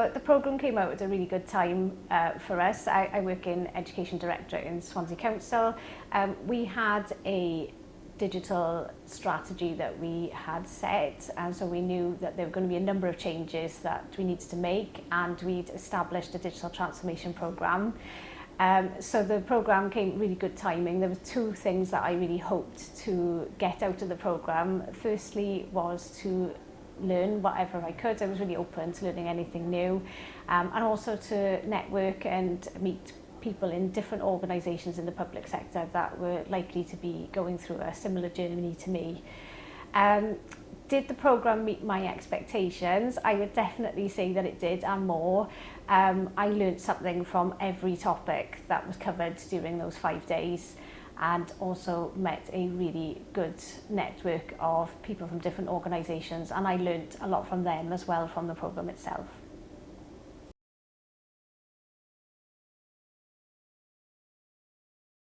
So the programme came out at a really good time for us. I work in Education Directorate in Swansea Council. We had a digital strategy that we had set, and so we knew that there were going to be a number of changes that we needed to make, and we'd established a digital transformation programme. So the programme came really good timing. There were two things that I really hoped to get out of the programme. Firstly was to learn whatever I could. I was really open to learning anything new, and also to network and meet people in different organisations in the public sector that were likely to be going through a similar journey to me. Did the programme meet my expectations? I would definitely say that it did, and more. I learned something from every topic that was covered during those 5 days, and also met a really good network of people from different organisations, and I learned a lot from them as well from the programme itself.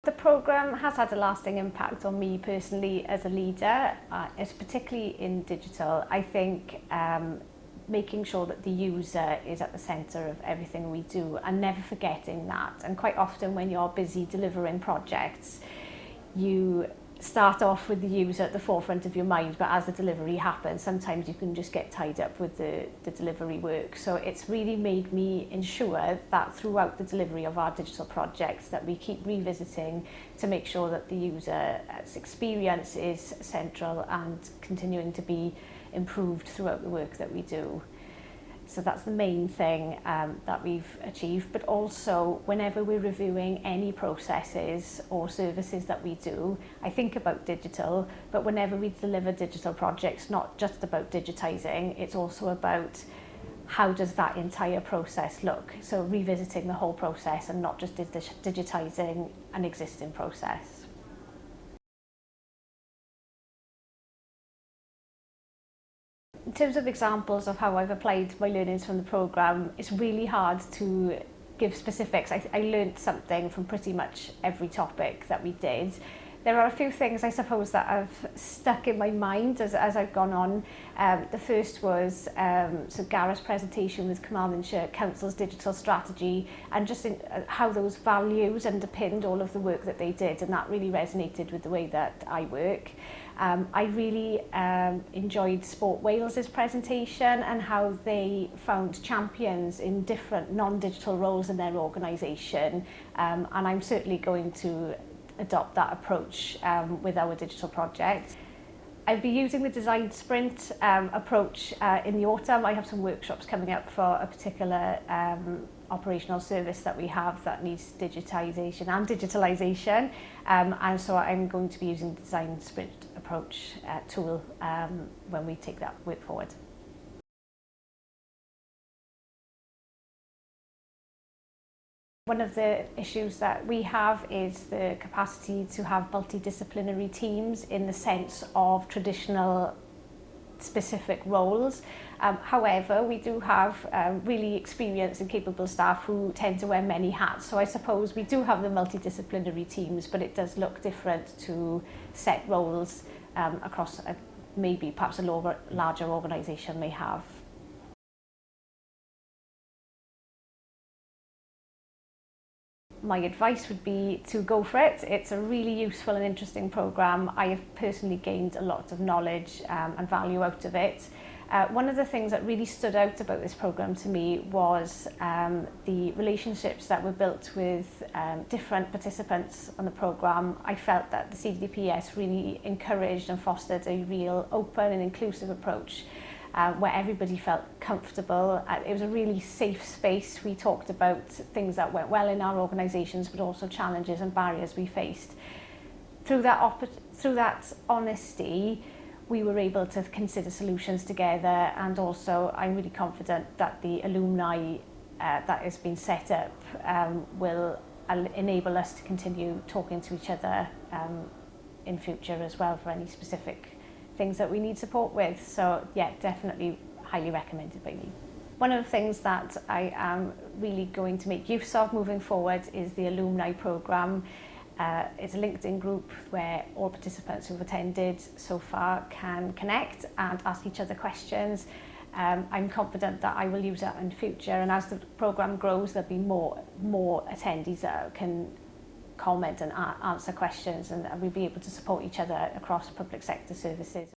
The programme has had a lasting impact on me personally as a leader, particularly in digital. I think making sure that the user is at the centre of everything we do and never forgetting that. And quite often when you're busy delivering projects, you start off with the user at the forefront of your mind, but as the delivery happens, sometimes you can just get tied up with the delivery work. So it's really made me ensure that throughout the delivery of our digital projects that we keep revisiting to make sure that the user's experience is central and continuing to be improved throughout the work that we do. So that's the main thing that we've achieved. But also, whenever we're reviewing any processes or services that we do, I think about digital, but whenever we deliver digital projects, not just about digitising, it's also about how does that entire process look. So revisiting the whole process and not just digitising an existing process. In terms of examples of how I've applied my learnings from the programme, it's really hard to give specifics. I learned something from pretty much every topic that we did. There are a few things, I suppose, that have stuck in my mind as I've gone on. The first was Gareth's presentation with Carmarthenshire Council's digital strategy, and just how those values underpinned all of the work that they did, and that really resonated with the way that I work. I really enjoyed Sport Wales's presentation and how they found champions in different non-digital roles in their organisation, and I'm certainly going to adopt that approach with our digital project. I'll be using the design sprint approach in the autumn. I have some workshops coming up for a particular operational service that we have that needs digitisation and digitalisation, and so I'm going to be using the design sprint approach tool when we take that work forward. One of the issues that we have is the capacity to have multidisciplinary teams in the sense of traditional specific roles. However, we do have really experienced and capable staff who tend to wear many hats. So I suppose we do have the multidisciplinary teams, but it does look different to set roles across maybe perhaps a larger organisation may have. My advice would be to go for it. It's a really useful and interesting programme. I have personally gained a lot of knowledge and value out of it. One of the things that really stood out about this programme to me was the relationships that were built with different participants on the programme. I felt that the CDPS really encouraged and fostered a real open and inclusive approach where everybody felt comfortable. It was a really safe space. We talked about things that went well in our organisations, but also challenges and barriers we faced. Through that honesty, we were able to consider solutions together, and also I'm really confident that the alumni that has been set up will enable us to continue talking to each other in future as well for any specific things that we need support with. So yeah, definitely highly recommended by me. One of the things that I am really going to make use of moving forward is the alumni programme. It's a LinkedIn group where all participants who've attended so far can connect and ask each other questions. I'm confident that I will use that in the future, and as the programme grows there'll be more attendees that can comment and answer questions, and we'll be able to support each other across public sector services.